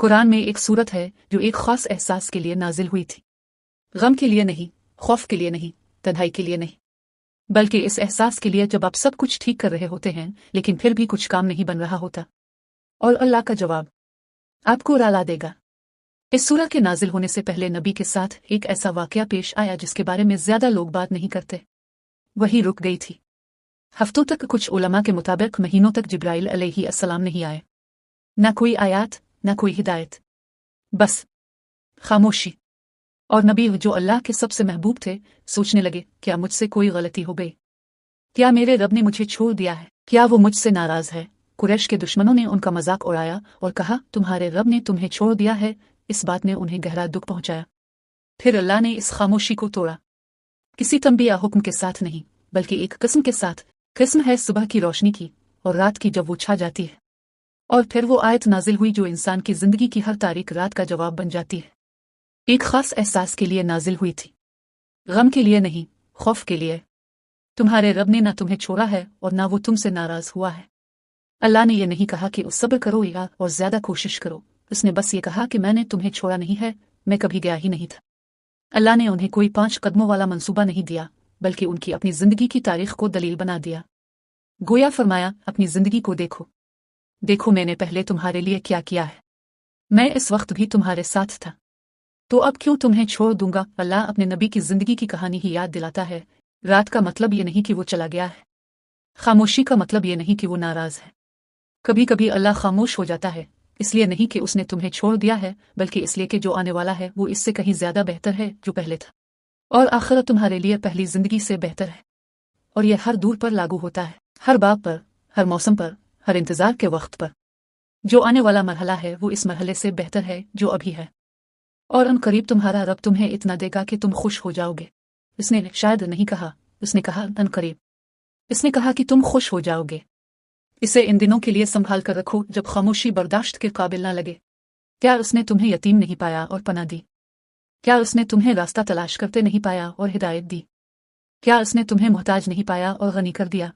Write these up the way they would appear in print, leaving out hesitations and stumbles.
कुरान में एक सूरत है जो एक खास एहसास के लिए नाजिल हुई थी। गम के लिए नहीं, खौफ के लिए नहीं, तन्हाई के लिए नहीं, बल्कि इस एहसास के लिए जब आप सब कुछ ठीक कर रहे होते हैं लेकिन फिर भी कुछ काम नहीं बन रहा होता। और अल्लाह का जवाब आपको रुला देगा। इस सूरह के नाजिल होने से पहले नबी के साथ एक ऐसा वाकया पेश आया जिसके बारे में ज्यादा लोग बात नहीं करते। वही रुक गई थी। हफ्तों तक, कुछ उलमा के मुताबिक महीनों तक जिब्राइल अलैहिस्सलाम नहीं आए। न कोई आयात, न कोई हिदायत, बस खामोशी। और नबी जो अल्लाह के सबसे महबूब थे सोचने लगे, क्या मुझसे कोई गलती हो गई? क्या मेरे रब ने मुझे छोड़ दिया है? क्या वो मुझसे नाराज है? कुरैश के दुश्मनों ने उनका मजाक उड़ाया और कहा, तुम्हारे रब ने तुम्हें छोड़ दिया है। इस बात ने उन्हें गहरा दुख पहुंचाया। फिर अल्लाह ने इस खामोशी को तोड़ा, किसी तंबी या हुक्म के साथ नहीं, बल्कि एक किस्म के साथ। किस्म है सुबह की रोशनी की और रात की, जब वो छा जाती है। और फिर वो आयत नाजिल हुई जो इंसान की जिंदगी की हर तारीख रात का जवाब बन जाती है। एक खास एहसास के लिए नाजिल हुई थी, गम के लिए नहीं, खौफ के लिए। तुम्हारे रब ने ना तुम्हें छोड़ा है और ना वो तुमसे नाराज हुआ है। अल्लाह ने यह नहीं कहा कि उस सब्र करो या और ज्यादा कोशिश करो। उसने बस ये कहा कि मैंने तुम्हें छोड़ा नहीं है, मैं कभी गया ही नहीं था। अल्लाह ने उन्हें कोई 5 कदमों वाला मंसूबा नहीं दिया, बल्कि उनकी अपनी जिंदगी की तारीख को दलील बना दिया। गोया फरमाया, अपनी जिंदगी को देखो, देखो मैंने पहले तुम्हारे लिए क्या किया है। मैं इस वक्त भी तुम्हारे साथ था, तो अब क्यों तुम्हें छोड़ दूंगा? अल्लाह अपने नबी की जिंदगी की कहानी ही याद दिलाता है। रात का मतलब ये नहीं कि वो चला गया है, खामोशी का मतलब ये नहीं कि वो नाराज है। कभी कभी अल्लाह खामोश हो जाता है, इसलिए नहीं कि उसने तुम्हें छोड़ दिया है, बल्कि इसलिए कि जो आने वाला है वो इससे कहीं ज्यादा बेहतर है जो पहले था। और आखिरत तुम्हारे लिए पहली जिंदगी से बेहतर है। और यह हर दूर पर लागू होता है, हर बात पर, हर मौसम पर, हर इंतजार के वक्त पर। जो आने वाला मरहला है वो इस मरहले से बेहतर है जो अभी है। और अनकरीब तुम्हारा रब तुम्हें इतना देगा कि तुम खुश हो जाओगे। इसने शायद नहीं कहा, उसने कहा अनकरीब। इसने कहा कि तुम खुश हो जाओगे। इसे इन दिनों के लिए संभाल कर रखो जब खामोशी बर्दाश्त के काबिल ना लगे। क्या उसने तुम्हें यतीम नहीं पाया और पनाह दी? क्या उसने तुम्हें रास्ता तलाश करते नहीं पाया और हिदायत दी? क्या उसने तुम्हें मोहताज नहीं पाया और गनी कर दिया?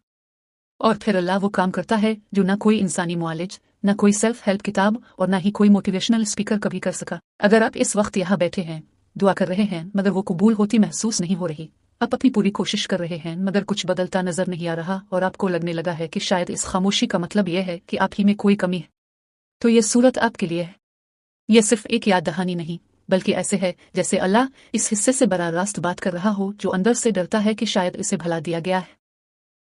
और फिर अल्लाह वो काम करता है जो ना कोई इंसानी मुआलिज, ना कोई सेल्फ हेल्प किताब और ना ही कोई मोटिवेशनल स्पीकर कभी कर सका। अगर आप इस वक्त यहाँ बैठे हैं, दुआ कर रहे हैं मगर वो कबूल होती महसूस नहीं हो रही, आप अपनी पूरी कोशिश कर रहे हैं मगर कुछ बदलता नजर नहीं आ रहा और आपको लगने लगा है कि शायद इस खामोशी का मतलब यह है कि आप ही में कोई कमी है, तो यह सूरत आपके लिए है। यह सिर्फ एक याद दहानी नहीं, बल्कि ऐसे है जैसे अल्लाह इस हिस्से से बराह रास्त बात कर रहा हो जो अंदर से डरता है कि शायद इसे भला दिया गया है।